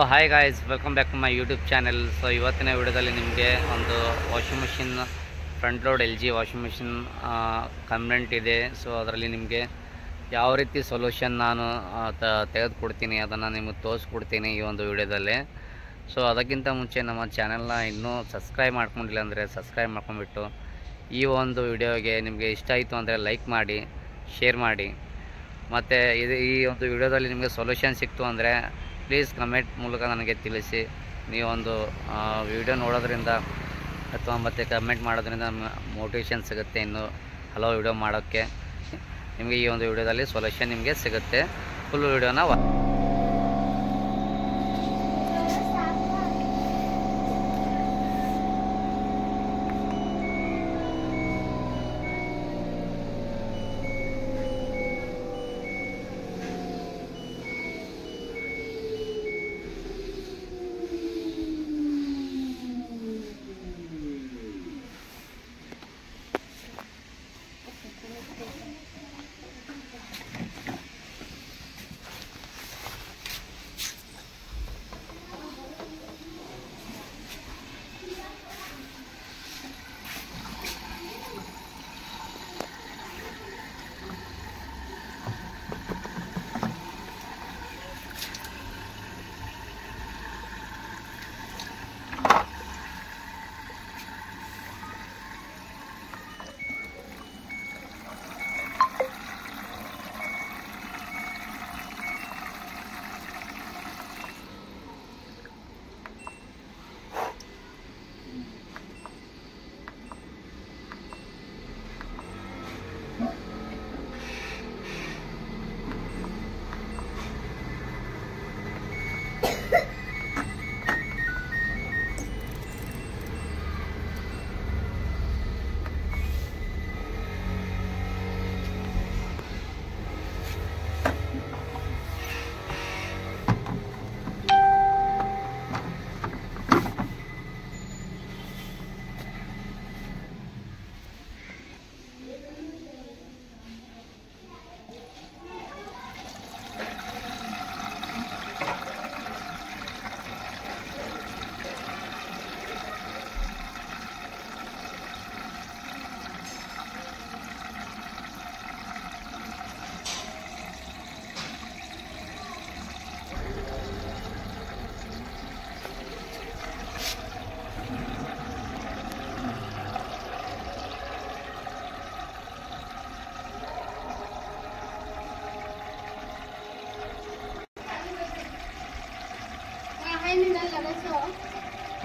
Hi guys, welcome back to my YouTube channel. So ಇವತ್ತಿನ ವಿಡಿಯೋದಲ್ಲಿ ನಿಮಗೆ ಒಂದು washing machine, front load LG washing machine complaint ಇದೆ. So ಅದರಲ್ಲಿ ನಿಮಗೆ ಯಾವ ರೀತಿ ಸೊಲ್ಯೂಷನ್ ನಾನು ತೆಗೆದುಕೊಡ್ತೀನಿ ಅದನ್ನು ನಿಮಗೆ ತೋರಿಸ್ಕೊಡ್ತೀನಿ ಈ ಒಂದು ವಿಡಿಯೋದಲ್ಲಿ. ಸೊ ಅದಕ್ಕಿಂತ ಮುಂಚೆ ನಮ್ಮ ಚಾನೆಲ್ನ ಇನ್ನೂ ಸಬ್ಸ್ಕ್ರೈಬ್ ಮಾಡ್ಕೊಂಡಿಲ್ಲ ಅಂದರೆ ಸಬ್ಸ್ಕ್ರೈಬ್ ಮಾಡ್ಕೊಂಡ್ಬಿಟ್ಟು ಈ ಒಂದು ವಿಡಿಯೋಗೆ ನಿಮಗೆ ಇಷ್ಟ ಆಯಿತು ಅಂದರೆ ಲೈಕ್ ಮಾಡಿ, ಶೇರ್ ಮಾಡಿ. ಮತ್ತು ಈ ಒಂದು ವಿಡಿಯೋದಲ್ಲಿ ನಿಮಗೆ ಸೊಲ್ಯೂಷನ್ ಸಿಕ್ತು ಅಂದರೆ ಪ್ಲೀಸ್ ಕಮೆಂಟ್ ಮೂಲಕ ನನಗೆ ತಿಳಿಸಿ. ನೀವೊಂದು ವಿಡಿಯೋ ನೋಡೋದ್ರಿಂದ ಅಥವಾ ಮತ್ತು ಕಮೆಂಟ್ ಮಾಡೋದ್ರಿಂದ ಮೋಟಿವೇಶನ್ ಸಿಗುತ್ತೆ ಇನ್ನು ಹಲವು ವಿಡಿಯೋ ಮಾಡೋಕ್ಕೆ. ನಿಮಗೆ ಈ ಒಂದು ವಿಡಿಯೋದಲ್ಲಿ ಸೊಲ್ಯೂಷನ್ ನಿಮಗೆ ಸಿಗುತ್ತೆ. ಫುಲ್ ವಿಡಿಯೋನ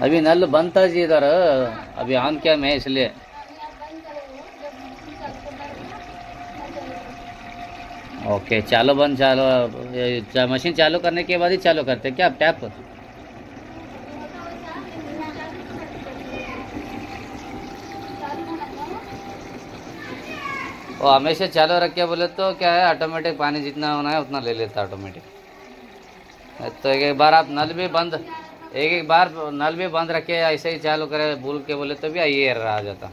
अभी नल बंद था जी इधर, अभी ऑन किया मैं इसलिए। ओके चालो बंद, चालो मशीन चालू करने के बाद ही चालू करते क्या आप टैप? वो हमेशा चालू रखे बोले तो क्या है, ऑटोमेटिक पानी जितना होना है उतना ले लेता ऑटोमेटिक। तो एक बार आप नल भी बंद, एक बार नल भी बंद रखे ऐसे ही चालू करे भूल के बोले तो भी ये एरर आ जाता।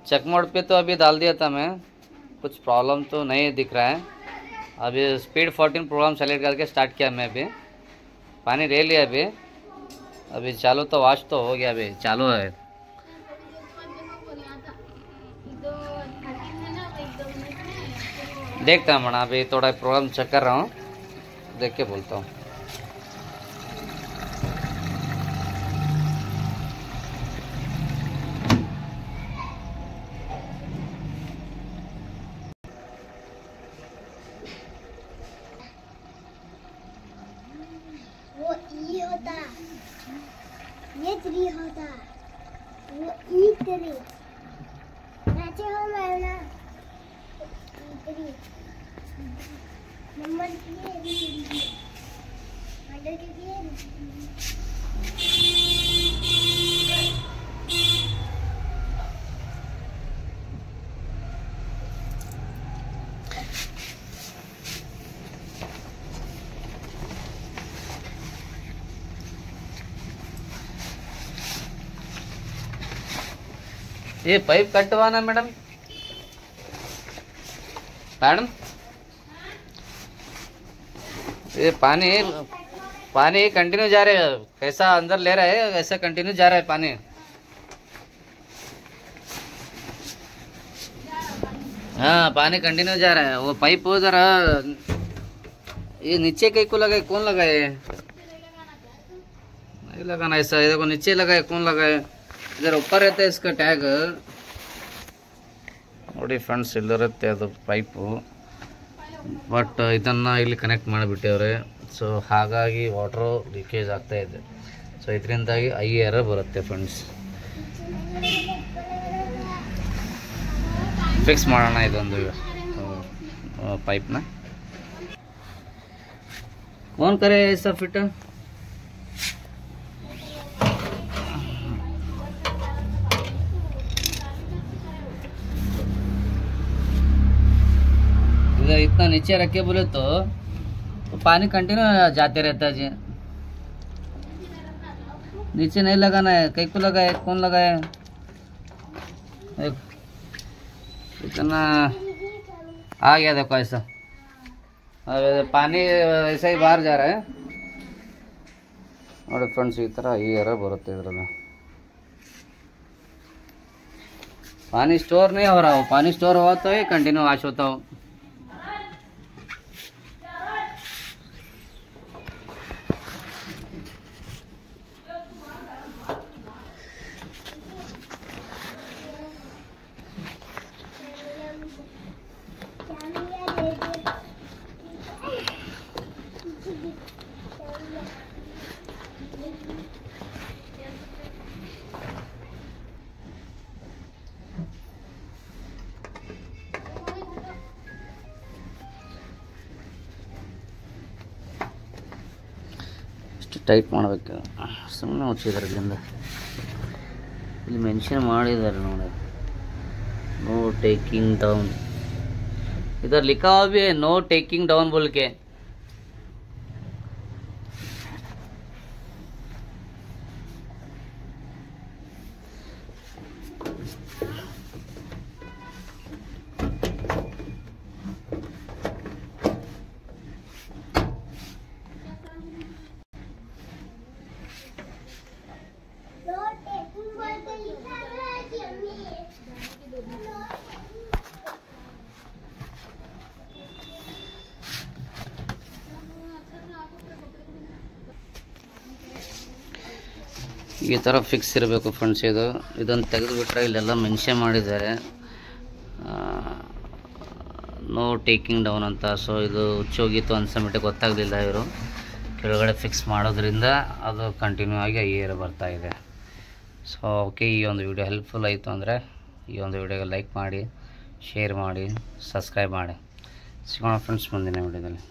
चेक मोड पे तो अभी डाल दिया था मैं, कुछ प्रॉब्लम तो नहीं दिख रहा है। अभी स्पीड 14 प्रोग्राम सेलेक्ट करके स्टार्ट किया मैं, अभी पानी ले लिया। अभी चालू तो वॉश तो हो गया, अभी चालू है। देखता हूँ मैडम, अभी थोड़ा प्रोग्राम चेक कर रहा हूँ, देख के बोलता हूँ। वो ई होता, ये 3 होता, वो E3 ऐसे हो मैं ना E3 नंबर ये ऑर्डर कीजिए। ये पाइप कटवाना मैडम। मैडम ये पानी पानी कंटिन्यू जा रहा है, कैसा अंदर ले रहा है वैसा कंटिन्यू जा रहा है पानी। हाँ पानी कंटिन्यू जा रहा है। वो पाइप जरा ये नीचे कहीं को लगाए, कौन लगाए? नहीं लगाना ऐसा, ये देखो नीचे लगाए, कौन लगाए? इधर ऊपर रहता है इसका ಟ್ಯಾಗ್ ನೋಡಿ ಫ್ರೆಂಡ್ಸ್, ಇಲ್ಲಿರುತ್ತೆ ಅದು ಪೈಪು. ಬಟ್ ಇದನ್ನು ಇಲ್ಲಿ ಕನೆಕ್ಟ್ ಮಾಡಿಬಿಟ್ಟವ್ರೆ. ಸೊ ಹಾಗಾಗಿ ವಾಟ್ರು ಲೀಕೇಜ್ ಆಗ್ತಾ ಇದೆ. ಸೊ ಇದರಿಂದಾಗಿ ಐ ಎರರ್ ಬರುತ್ತೆ ಫ್ರೆಂಡ್ಸ್. ಫಿಕ್ಸ್ ಮಾಡೋಣ ಇದೊಂದು पाइप ना। कौन करे ऐसा फिट? इधर इतना नीचे रखे बोले तो पानी कंटिन्यू जाते रहता है जी। नीचे नहीं लगाना है, कहीं को लगाए, कौन लगाए? इतना आ गया देखो ऐसा। अब पानी ऐसा ही बाहर जा रहा है ನೋಡಿ ಫ್ರೆಂಡ್ಸ್, ಈ ಥರ ಈ ಎರರ್ ಬರುತ್ತೆ ಇದರಲ್ಲಿ. पानी स्टोर नहीं हो रहा हो, पानी स्टोर हुआ तो ही कंटिन्यू वॉश होता हो। ಇಷ್ಟು ಟೈಟ್ ಮಾಡಬೇಕು, ಸುಮ್ಮನೆ ಮುಚ್ಚಿದ್ರಿಂದ. ಇಲ್ಲಿ ಮೆನ್ಷನ್ ಮಾಡಿದ್ದಾರೆ ನೋಡಿ, नो टेकिंग डाउन। इधर लिखा हुआ भी है नो टेकिंग डाउन बोल के। ಈ ಥರ ಫಿಕ್ಸ್ ಇರಬೇಕು ಫ್ರೆಂಡ್ಸ್. ಇದನ್ನು ತೆಗೆದುಬಿಟ್ರೆ ಇಲ್ಲೆಲ್ಲ ಮೆನ್ಷನ್ ಮಾಡಿದ್ದಾರೆ ನೋ ಟೇಕಿಂಗ್ ಡೌನ್ ಅಂತ. ಸೊ ಇದು ಹುಚ್ಚೋಗಿತ್ತು ಅನ್ಸಬಿಟ್ಟು ಗೊತ್ತಾಗಲಿಲ್ಲ ಇವರು. ಕೆಳಗಡೆ ಫಿಕ್ಸ್ ಮಾಡೋದ್ರಿಂದ ಅದು ಕಂಟಿನ್ಯೂ ಆಗಿ ಏರ್ ಬರ್ತಾ ಇದೆ. ಸೊ ಓಕೆ, ಈ ಒಂದು ವಿಡಿಯೋ ಹೆಲ್ಪ್ಫುಲ್ ಆಯಿತು ಅಂದರೆ ಈ ಒಂದು ವಿಡಿಯೋಗೆ ಲೈಕ್ ಮಾಡಿ, ಶೇರ್ ಮಾಡಿ, ಸಬ್ಸ್ಕ್ರೈಬ್ ಮಾಡಿ. ಸಿಗೋಣ ಫ್ರೆಂಡ್ಸ್ ಮುಂದಿನ ವಿಡಿಯೋದಲ್ಲಿ.